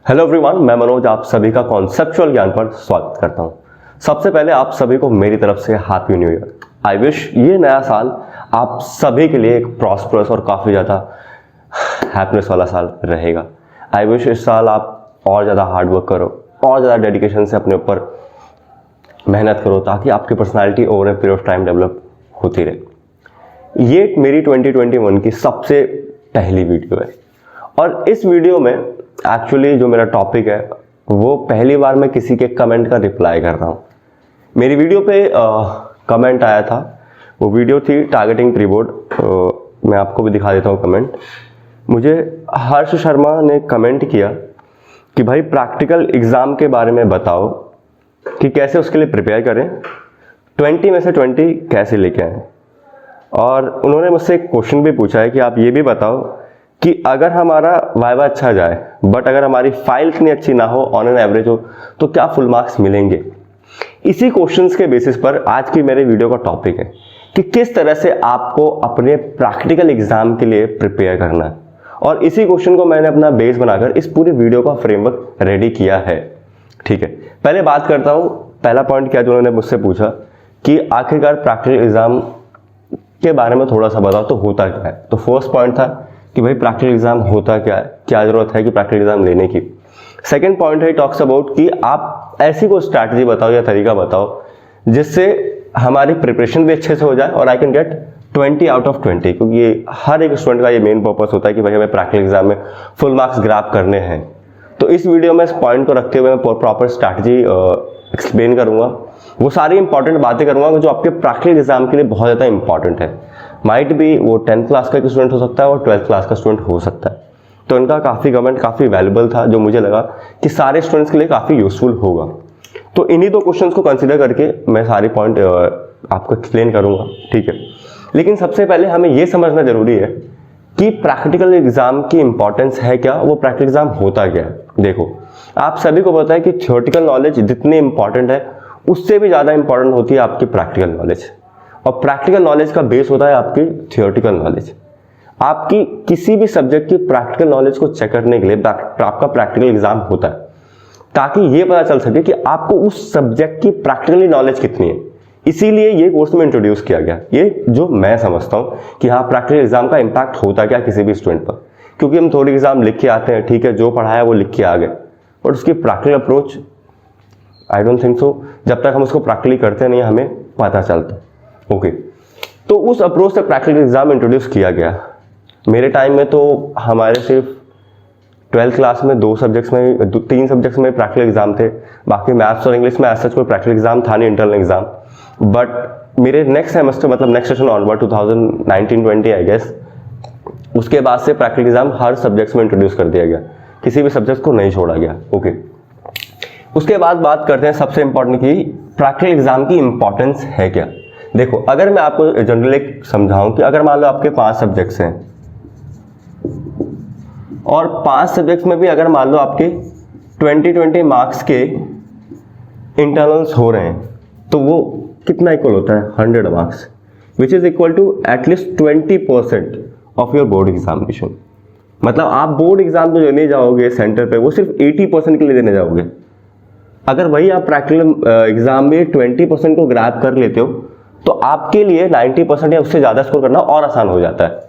Hello everyone, मैं मनोज आप सभी का कॉन्सेप्चुअल ज्ञान पर स्वागत करता हूं। सबसे पहले आप सभी को मेरी तरफ से happy new year. I wish ये नया साल आप सभी के लिए एक प्रॉस्परस और काफ़ी ज़्यादा हैप्पीनेस वाला साल रहेगा। आई विश इस साल आप और ज़्यादा हार्ड वर्क करो और ज़्यादा डेडिकेशन से अपने ऊपर मेहनत करो ताकि आपकी personality over a period of time develop होती रहे। ये मेरी 2021 की सबसे पहली वीडियो है और इस वीडियो में एक्चुअली जो मेरा टॉपिक है वो पहली बार मैं किसी के कमेंट का रिप्लाई कर रहा हूँ। मेरी वीडियो पे कमेंट आया था, वो वीडियो थी टारगेटिंग प्री बोर्ड। मैं आपको भी दिखा देता हूँ कमेंट। मुझे हर्ष शर्मा ने कमेंट किया कि भाई प्रैक्टिकल एग्ज़ाम के बारे में बताओ कि कैसे उसके लिए प्रिपेयर करें, 20 में से 20 कैसे लेके आएँ। और उन्होंने मुझसे एक क्वेश्चन भी पूछा है कि आप ये भी बताओ कि अगर हमारा वाइवा अच्छा जाए बट अगर हमारी फाइल इतनी अच्छी ना हो, ऑन एन एवरेज हो, तो क्या फुल मार्क्स मिलेंगे। इसी क्वेश्चंस के बेसिस पर आज की मेरे वीडियो का टॉपिक है कि किस तरह से आपको अपने प्रैक्टिकल एग्जाम के लिए प्रिपेयर करना है। और इसी क्वेश्चन को मैंने अपना बेस बनाकर इस पूरी वीडियो का फ्रेमवर्क रेडी किया है। ठीक है, पहले बात करता हूँ पहला पॉइंट क्या जो उन्होंने मुझसे पूछा कि आखिरकार प्रैक्टिकल एग्जाम के बारे में थोड़ा सा बताओ तो होता क्या है। तो फर्स्ट पॉइंट था कि भाई प्रैक्टिकल एग्जाम होता क्या है, क्या जरूरत है कि प्रैक्टिकल एग्जाम लेने की। सेकंड पॉइंट है टॉक्स अबाउट कि आप ऐसी कोई स्ट्रैटेजी बताओ या तरीका बताओ जिससे हमारी प्रिपरेशन भी अच्छे से हो जाए और I can get 20 out of 20, क्योंकि ये हर एक स्टूडेंट का ये मेन पर्पस होता है कि भाई हमें प्रैक्टिकल एग्जाम में फुल मार्क्स ग्रैब करने हैं। तो इस वीडियो में इस पॉइंट को रखते हुए मैं प्रॉपर स्ट्रैटेजी एक्सप्लेन करूंगा। वो सारी इंपॉर्टेंट बातें करूंगा जो आपके प्रैक्टिकल एग्जाम के लिए बहुत ज़्यादा इंपॉर्टेंट है। माइट भी वो 10th क्लास का स्टूडेंट हो सकता है और 12th क्लास का स्टूडेंट हो सकता है। तो इनका काफ़ी कमेंट काफ़ी वैल्यूबल था जो मुझे लगा कि सारे स्टूडेंट्स के लिए काफ़ी यूजफुल होगा। तो इन्हीं दो क्वेश्चंस को कंसीडर करके मैं सारे पॉइंट आपको एक्सप्लेन करूंगा। ठीक है, लेकिन सबसे पहले हमें ये समझना जरूरी है कि प्रैक्टिकल एग्जाम की इंपॉर्टेंस है क्या, वो प्रैक्टिकल एग्जाम होता क्या है। देखो, आप सभी को पता है कि थियोरेटिकल नॉलेज जितनी इंपॉर्टेंट है उससे भी ज़्यादा इंपॉर्टेंट होती है आपकी प्रैक्टिकल नॉलेज। और प्रैक्टिकल नॉलेज का बेस होता है आपकी थियोरेटिकल नॉलेज। आपकी किसी भी सब्जेक्ट की प्रैक्टिकल नॉलेज को चेक करने के लिए आपका प्रैक्टिकल एग्जाम होता है ताकि ये पता चल सके कि आपको उस सब्जेक्ट की प्रैक्टिकली नॉलेज कितनी है। इसीलिए ये कोर्स में इंट्रोड्यूस किया गया, ये जो मैं समझता हूँ कि हाँ प्रैक्टिकल एग्जाम का इम्पैक्ट होता क्या किसी भी स्टूडेंट पर। क्योंकि हम थोड़ी एग्जाम लिख के आते हैं, ठीक है, जो पढ़ाया वो लिख के आ गए, बट उसकी practical approach I don't think so, जब तक हम उसको प्रैक्टिकली करते नहीं हमें पता चलता। ओके, तो उस अप्रोच से प्रैक्टिकल एग्जाम इंट्रोड्यूस किया गया। मेरे टाइम में तो हमारे सिर्फ 12th क्लास में 3 सब्जेक्ट्स में प्रैक्टिकल एग्जाम थे, बाकी मैथ्स और इंग्लिश में ऐसा कोई प्रैक्टिकल एग्जाम था नहीं, इंटरनल एग्जाम। बट मेरे नेक्स्ट सेमेस्टर मतलब next session onward 2019-20 I guess, उसके बाद से प्रैक्टिकल एग्जाम हर सब्जेक्ट्स में इंट्रोड्यूस कर दिया गया, किसी भी सब्जेक्ट को नहीं छोड़ा गया। ओके, उसके बाद बात करते हैं सबसे इंपॉर्टेंट की प्रैक्टिकल एग्जाम की इंपॉर्टेंस है क्या। देखो, अगर मैं आपको जनरली समझाऊं कि अगर मान लो आपके 5 सब्जेक्ट्स हैं और 5 सब्जेक्ट्स में भी अगर मान लो आपके 20 मार्क्स के इंटरनल्स हो रहे हैं तो वो कितना इक्वल होता है 100 marks, which is equal to at least 20% of your board examination. मतलब आप बोर्ड एग्जाम जो देने जाओगे सेंटर पे वो सिर्फ 80% के लिए देने जाओगे। अगर वही आप प्रैक्टिकल एग्जाम में 20% को ग्रैब कर लेते हो तो आपके लिए 90% या उससे ज़्यादा स्कोर करना और आसान हो जाता है।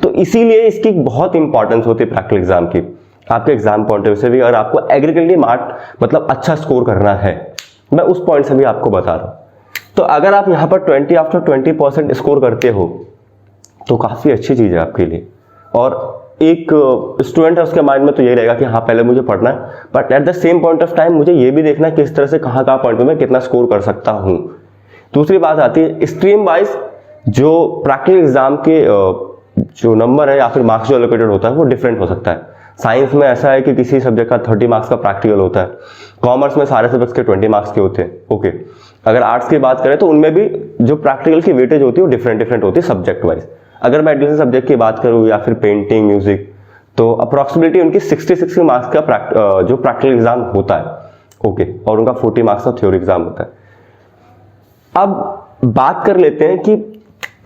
तो इसीलिए इसकी बहुत इंपॉर्टेंस होती है प्रैक्टिकल एग्जाम की, आपके एग्जाम पॉइंट ऑफ व्यू से भी। अगर आपको एग्रीगेटली मार्क मतलब अच्छा स्कोर करना है, मैं उस पॉइंट से भी आपको बता रहा हूँ। तो अगर आप यहाँ पर 20% स्कोर करते हो तो काफ़ी अच्छी चीज़ है आपके लिए। और एक स्टूडेंट है उसके माइंड में तो यही रहेगा कि हाँ पहले मुझे पढ़ना है, but at the same point of time मुझे ये भी देखना है किस तरह से कहाँ पॉइंट में मैं कितना स्कोर कर सकता हूँ। दूसरी बात आती है स्ट्रीम वाइज जो प्रैक्टिकल एग्जाम के जो नंबर है या फिर मार्क्स जो एलोकेटेड होता है वो डिफरेंट हो सकता है। साइंस में ऐसा है कि किसी सब्जेक्ट का 30 मार्क्स का प्रैक्टिकल होता है, कॉमर्स में सारे सब्जेक्ट्स के 20 मार्क्स के होते हैं। ओके, अगर आर्ट्स की बात करें तो उनमें भी जो प्रैक्टिकल की वेटेज होती है वो डिफरेंट होती है सब्जेक्ट वाइज। अगर मैं एडमिशन सब्जेक्ट की बात करूँ या फिर पेंटिंग, म्यूजिक, तो अप्रॉक्सीमेटली उनकी 66 मार्क्स का जो प्रैक्टिकल एग्जाम होता है। ओके, और उनका 40 मार्क्स का थ्योरी एग्जाम होता है। अब बात कर लेते हैं कि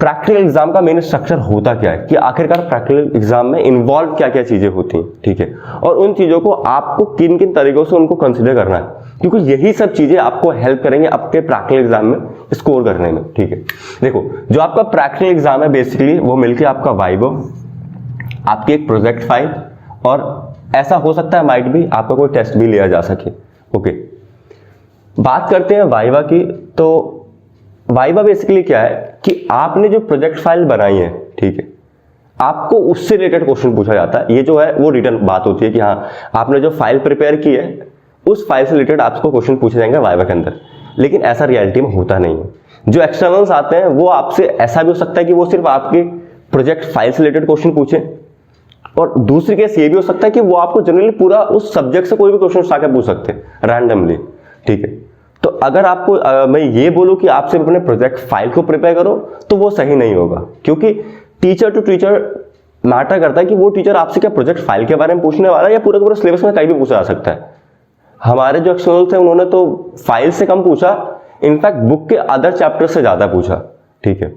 प्रैक्टिकल एग्जाम का मेन स्ट्रक्चर होता क्या है कि आखिरकार प्रैक्टिकल एग्जाम में इन्वॉल्व क्या क्या चीजें होती हैं, ठीक है, और उन चीजों को आपको किन किन तरीकों से उनको कंसिडर करना है, क्योंकि यही सब चीजें आपको हेल्प करेंगे आपके प्रैक्टिकल एग्जाम में स्कोर करने में, ठीक है। देखो, जो आपका प्रैक्टिकल एग्जाम है बेसिकली वो मिलके आपका वाइवा, आपकी एक प्रोजेक्ट फाइल, और ऐसा हो सकता है माइट भी आपका कोई टेस्ट भी लिया जा सके, ओके। बात करते हैं वाइवा की। तो वाइवा बेसिकली क्या है कि आपने जो प्रोजेक्ट फाइल बनाई है, ठीक है, आपको उससे रिलेटेड क्वेश्चन पूछा जाता है। ये जो है वो रिटर्न बात होती है कि हाँ, आपने जो फाइल प्रिपेयर की है उस फाइल से रिलेटेड आपको क्वेश्चन पूछे जाएंगे वाइवा के अंदर, लेकिन ऐसा रियलिटी में होता नहीं है। जो एक्सटर्नल्स आते हैं वो आपसे ऐसा भी हो सकता है कि वो सिर्फ आपके प्रोजेक्ट फाइल से रिलेटेड क्वेश्चन पूछे, और दूसरी केस ये भी हो सकता है कि वो आपको जनरली पूरा उस सब्जेक्ट से कोई भी क्वेश्चन उठा के पूछ सकते हैं रैंडमली, ठीक है। तो अगर आपको मैं ये बोलूं कि आप सिर्फ अपने प्रोजेक्ट फाइल को प्रिपेयर करो तो वो सही नहीं होगा, क्योंकि टीचर टू टीचर मैटर करता है कि वो टीचर आपसे क्या प्रोजेक्ट फाइल के बारे में पूछने वाला है या पूरे पूरे सिलेबस में कहीं भी पूछा जा सकता है। हमारे जो एक्सटर्नल थे उन्होंने तो फाइल से कम पूछा, इनफैक्ट बुक के अदर चैप्टर से ज्यादा पूछा, ठीक है।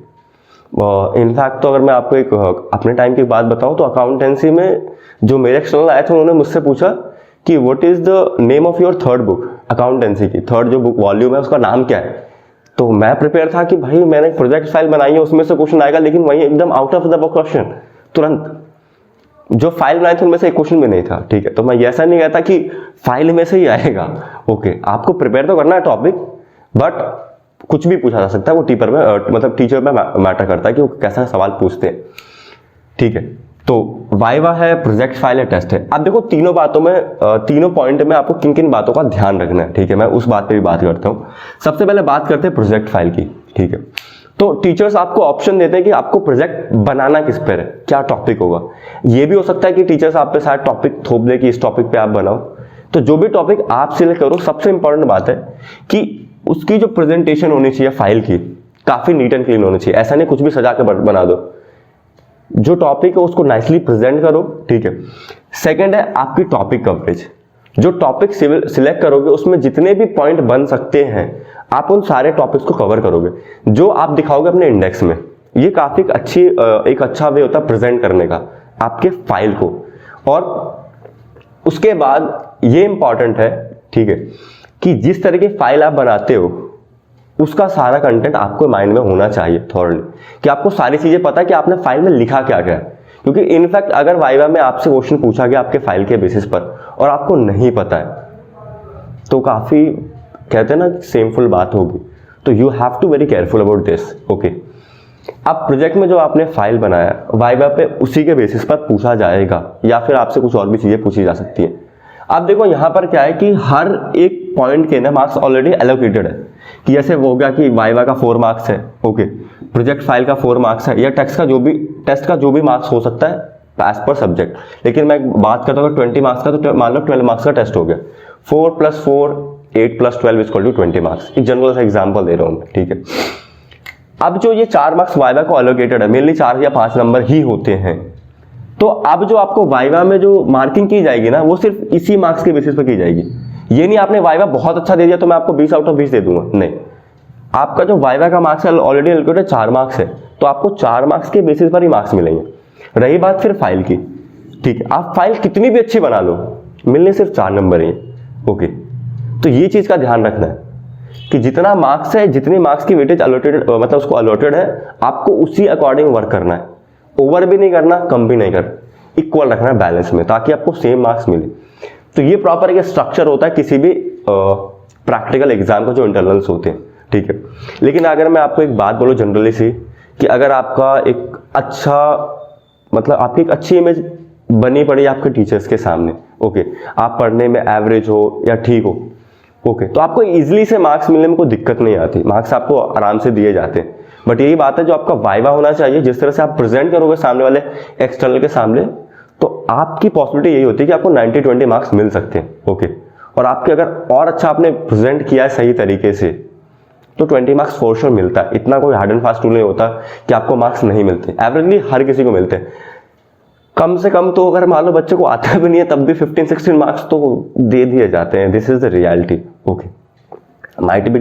इनफैक्ट तो अगर मैं आपको एक अपने टाइम की बात बताऊं तो अकाउंटेंसी में जो मेरे एक्सटर्नल आए थे उन्होंने मुझसे पूछा कि what is the name of your third book, accountancy की थर्ड जो बुक वॉल्यूम है उसका नाम क्या है। तो मैं प्रिपेयर था कि भाई मैंने प्रोजेक्ट फाइल बनाई है उसमें से क्वेश्चन आएगा, लेकिन वही एकदम out of the box question तुरंत, जो फाइल बनाई थी उनमें से एक क्वेश्चन भी नहीं था, ठीक है। तो मैं ऐसा नहीं कहता कि फाइल में से ही आएगा, ओके, आपको प्रिपेयर तो करना है टॉपिक, बट कुछ भी पूछा जा सकता है, वो टीचर में मतलब टीचर में मैटर करता है कि वो कैसा सवाल पूछते हैं, ठीक है। तो वाइवा है, प्रोजेक्ट फाइल है, टेस्ट है। अब देखो तीनों बातों में तीनों पॉइंट में आपको किन किन बातों का ध्यान रखना है, ठीक है, मैं उस बात पे भी बात करता हूँ। सबसे पहले बात करते हैं प्रोजेक्ट फाइल की, ठीक है। तो टीचर्स आपको ऑप्शन देते हैं कि आपको प्रोजेक्ट बनाना किस पर है, क्या टॉपिक होगा। ये भी हो सकता है कि टीचर्स आप पे शायद टॉपिक थोप दे कि इस टॉपिक पे आप बनाओ। तो जो भी टॉपिक आप सिलेक्ट करो, सबसे इंपॉर्टेंट बात है कि उसकी जो प्रेजेंटेशन होनी चाहिए फाइल की काफी नीट एंड क्लीन होनी चाहिए। ऐसा नहीं कुछ भी सजा के बना दो, जो टॉपिक है उसको नाइसली प्रेजेंट करो, ठीक है। सेकंड है आपकी टॉपिक कवरेज। जो टॉपिक सिलेक्ट करोगे उसमें जितने भी पॉइंट बन सकते हैं आप उन सारे टॉपिक्स को कवर करोगे, जो आप दिखाओगे अपने इंडेक्स में। ये काफी एक अच्छा वे होता है प्रेजेंट करने का आपके फाइल को। और उसके बाद ये इंपॉर्टेंट है, ठीक है, कि जिस तरह की फाइल आप बनाते हो उसका सारा कंटेंट आपको माइंड में होना चाहिए थॉरली, कि आपको सारी चीजें पता है कि आपने फाइल में लिखा क्या क्या है। क्योंकि इनफैक्ट अगर वाइवा में आपसे क्वेश्चन पूछा गया आपके फाइल के बेसिस पर और आपको नहीं पता है तो काफी कहते हैं ना सेमफुल बात होगी। तो you have to very careful about this, okay. अब प्रोजेक्ट में जो आपने फाइल बनाया वाइवा पे उसी के बेसिस पर पूछा जाएगा, या फिर आपसे कुछ और भी चीजें पूछी जा सकती है। अब देखो यहाँ पर क्या है कि हर एक पॉइंट के ना मार्क्स ऑलरेडी एलोकेटेड है, कि जैसे वो हो गया कि वाइवा का 4 मार्क्स है, ओके, प्रोजेक्ट फाइल का 4 मार्क्स है, या टेस्ट का जो भी मार्क्स हो सकता है एज पर सब्जेक्ट। लेकिन मैं बात करता हूँ 20 मार्क्स का, तो मान लो 12 मार्क्स का टेस्ट हो गया, 4 + 4 8 + 12 = 20 मार्क्स। एक जनरल सा एग्जाम्पल दे रहा हूँ, ठीक है। अब जो ये 4 मार्क्स वाइवा को एलोकेटेड है, मेनली 4 या 5 नंबर ही होते हैं। तो अब जो आपको वाइवा में जो मार्किंग की जाएगी ना वो सिर्फ इसी मार्क्स के बेसिस पर की जाएगी। ये नहीं आपने वाइवा बहुत अच्छा दे दिया तो मैं आपको 20 आउट ऑफ 20 दे दूंगा, नहीं। आपका जो वाइवा का मार्क्स है ऑलरेडी एलोकेटेड 4 मार्क्स है, तो आपको 4 मार्क्स के बेसिस पर ही मार्क्स मिलेंगे। रही बात फिर फाइल की, ठीक है, आप फाइल कितनी भी अच्छी बना लो, मिलने सिर्फ 4 नंबर ही, ओके। तो ये चीज का ध्यान रखना है कि जितना मार्क्स है, जितनी मार्क्स की वेटेज अलॉटेड मतलब उसको अलॉटेड है, आपको उसी अकॉर्डिंग वर्क करना है। ओवर भी नहीं करना, कम भी नहीं करना, इक्वल रखना है बैलेंस में, ताकि आपको सेम मार्क्स मिले। तो ये प्रॉपर एक स्ट्रक्चर होता है किसी भी प्रैक्टिकल एग्जाम का जो इंटरनल्स होते हैं, ठीक है। लेकिन अगर मैं आपको एक बात बोलूं जनरली सी, कि अगर आपका एक अच्छा मतलब आपकी एक अच्छी इमेज बनी पड़ी आपके टीचर्स के सामने, ओके, आप पढ़ने में एवरेज हो या ठीक हो, ओके, तो आपको इजीली से मार्क्स मिलने में कोई दिक्कत नहीं आती, मार्क्स आपको आराम से दिए जाते हैं। बट यही बात है जो आपका वाइवा होना चाहिए, जिस तरह से आप प्रेजेंट करोगे सामने वाले एक्सटर्नल के सामने, तो आपकी पॉसिबिलिटी यही होती है कि आपको 90-20 मार्क्स मिल सकते हैं, ओके। और आपके अगर और अच्छा आपने प्रेजेंट किया है सही तरीके से तो 20 मार्क्स फॉर श्योर मिलता है। इतना कोई हार्ड एंड फास्ट रूल नहीं होता कि आपको मार्क्स नहीं मिलते, एवरेजली हर किसी को मिलते हैं। कम से कम तो अगर मान लो बच्चे को आता भी नहीं है तब भी 15-16 मार्क्स तो दे दिए जाते हैं। This is the reality, okay. Might भी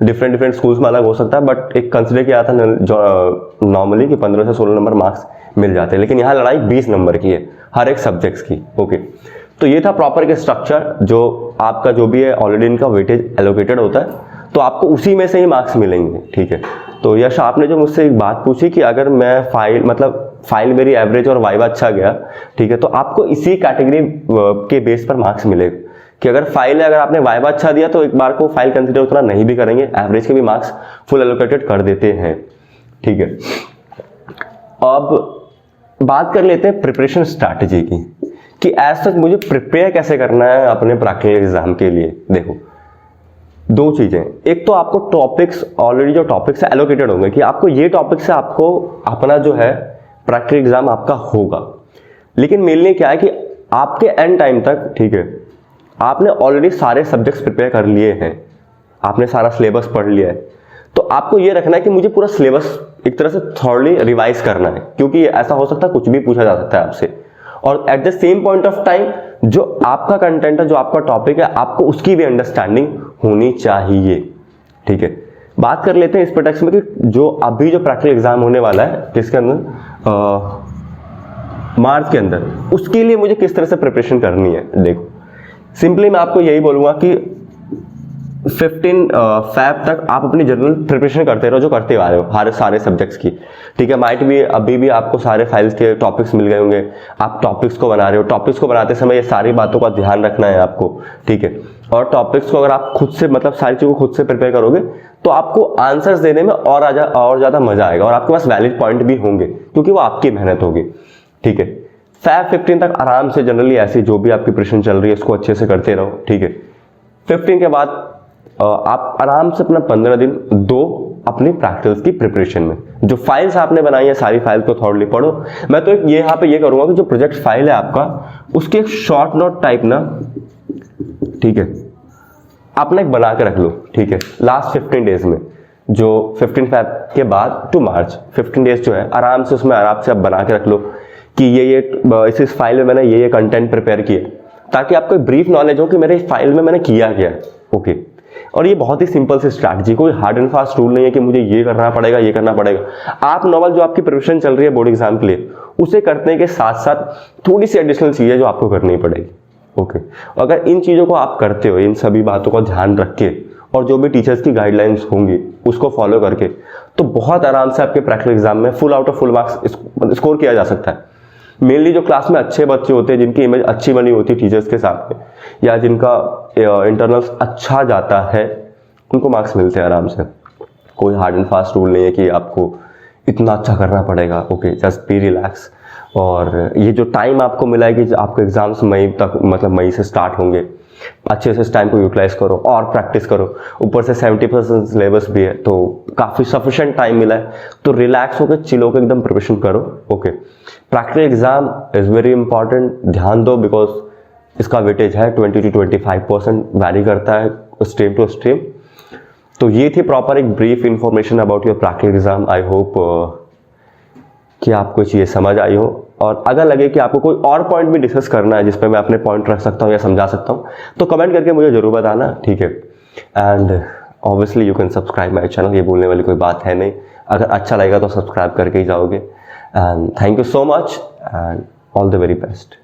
डिफरेंट स्कूल्स में अलग हो सकता है, बट एक कंसिडर किया था जो नॉर्मली कि 15 से 16 नंबर मार्क्स मिल जाते हैं, लेकिन यहाँ लड़ाई 20 नंबर की है हर एक सब्जेक्ट्स की। ओके, तो ये था प्रॉपर के स्ट्रक्चर, जो आपका जो भी है ऑलरेडी इनका वेटेज एलोकेटेड होता है, तो आपको उसी में से ही मार्क्स मिलेंगे। ठीक है, तो यश आपने जो मुझसे एक बात पूछी कि अगर मैं फाइल मेरी एवरेज और वाइवा अच्छा गया, ठीक है, तो आपको इसी कैटेगरी के बेस पर मार्क्स मिलेगा कि अगर फाइल है, अगर आपने वाइवा अच्छा दिया तो एक बार को फाइल कंसिडर उतना नहीं भी करेंगे, एवरेज के भी मार्क्स फुल एलोकेटेड कर देते हैं। ठीक है, अब बात कर लेते हैं प्रिपरेशन स्ट्रैटेजी की कि एज तक मुझे प्रिपेयर कैसे करना है अपने प्रैक्टिकल एग्जाम के लिए। देखो, दो चीजें, एक तो आपको टॉपिक्स ऑलरेडी जो टॉपिक्स एलोकेटेड होंगे कि आपको ये टॉपिक से आपको अपना जो है प्रैक्टिकल एग्जाम आपका होगा, लेकिन मेनली क्या है कि आपके एंड टाइम तक, ठीक है, आपने ऑलरेडी सारे सब्जेक्ट्स प्रिपेयर कर लिए हैं, आपने सारा सिलेबस पढ़ लिया है, तो आपको ये रखना है कि मुझे पूरा सिलेबस एक तरह से थॉरली रिवाइज करना है, क्योंकि ऐसा हो सकता है कुछ भी पूछा जा सकता है आपसे, और at the same point of time जो आपका कंटेंट है, जो आपका टॉपिक है, आपको उसकी भी अंडरस्टैंडिंग होनी चाहिए। ठीक है, बात कर लेते हैं इस प्रोटेक्ट में कि जो अभी जो प्रैक्टिकल एग्जाम होने वाला है किसके अंदर, मार्च के अंदर, उसके लिए मुझे किस तरह से प्रिपरेशन करनी है। देखो, सिंपली मैं आपको यही बोलूंगा कि 15 फैब तक आप अपनी जनरल प्रिपरेशन करते रहो जो करते आ रहे हो हर सारे सब्जेक्ट्स की। ठीक है, माइट भी अभी भी आपको सारे फाइल्स के टॉपिक्स मिल गए होंगे, आप टॉपिक्स को बना रहे हो, टॉपिक्स को बनाते समय ये सारी बातों का ध्यान रखना है आपको। ठीक है, और टॉपिक्स को अगर आप खुद से सारी चीज़ों को खुद से प्रिपेयर करोगे तो आपको आंसर्स देने में और ज़्यादा मजा आएगा, और आपके पास वैलिड पॉइंट भी होंगे क्योंकि वो आपकी मेहनत होगी। ठीक है, फैब 15 तक आराम से जनरली ऐसी जो भी आपकी प्रिपरेशन चल रही है उसको अच्छे से करते रहो। ठीक है, 15 के बाद आप आराम से अपना 15 दिन दो अपनी प्रैक्टिकल्स की प्रिपरेशन में। जो फाइल्स आपने बनाई है सारी फाइल्स को थॉरली पढ़ो। मैं तो यहाँ पे ये करूंगा कि जो प्रोजेक्ट फाइल है आपका उसके एक शॉर्ट नोट टाइप ना, ठीक है, आपने एक बना के रख लो। ठीक है, लास्ट 15 डेज में, जो 15 फैब के बाद टू मार्च 15 डेज जो है, आराम से उसमें आराम से आप बना के रख लो कि ये इस फाइल में मैंने ये कंटेंट प्रिपेयर किया, ताकि आपको ब्रीफ नॉलेज हो कि मेरे फाइल में मैंने किया क्या है। ओके, और ये बहुत ही सिंपल सी स्ट्रैटेजी, कोई हार्ड एंड फास्ट रूल नहीं है कि मुझे ये करना पड़ेगा ये करना पड़ेगा। आप नॉर्मल जो आपकी प्रिपरेशन चल रही है बोर्ड एग्जाम के लिए, उसे करने के साथ साथ थोड़ी सी एडिशनल चीजें जो आपको करनी पड़ेगी। ओके, अगर इन चीजों को आप करते हो, इन सभी बातों का ध्यान रख के, और जो भी टीचर्स की गाइडलाइंस होंगी उसको फॉलो करके, तो बहुत आराम से आपके प्रैक्टिकल एग्जाम में full out of full marks score किया जा सकता है। मेनली जो क्लास में अच्छे बच्चे होते हैं, जिनकी इमेज अच्छी बनी होती है टीचर्स के साथ में, या जिनका इंटरनल्स अच्छा जाता है, उनको मार्क्स मिलते हैं आराम से। कोई हार्ड एंड फास्ट रूल नहीं है कि आपको इतना अच्छा करना पड़ेगा। Okay, just be relax. और ये जो टाइम आपको मिला है कि आपके एग्जाम्स मई तक, मतलब मई से स्टार्ट होंगे, अच्छे से इस टाइम को यूटिलाइज करो और प्रैक्टिस करो। ऊपर से 70% सिलेबस भी है, तो काफ़ी सफिशिएंट टाइम मिला है, तो रिलैक्स होकर चिल होकर एकदम प्रिपरेशन करो। Okay, practical exam is very important, ध्यान दो, बिकॉज इसका वेटेज है 20 to 25%, वैरी करता है स्ट्रीम टू स्ट्रीम। तो ये थी प्रॉपर एक brief information about your practical exam. I hope कि आपको चीज़ें समझ आई हो, और अगर लगे कि आपको कोई और पॉइंट भी डिस्कस करना है जिस पे मैं अपने पॉइंट रख सकता हूँ या समझा सकता हूँ, तो कमेंट करके मुझे जरूर बताना। ठीक है, and obviously you can subscribe my channel, ये बोलने वाली कोई बात है नहीं। अगर अच्छा लगेगा तो सब्सक्राइब करके ही जाओगे। And thank you so much and all the very best.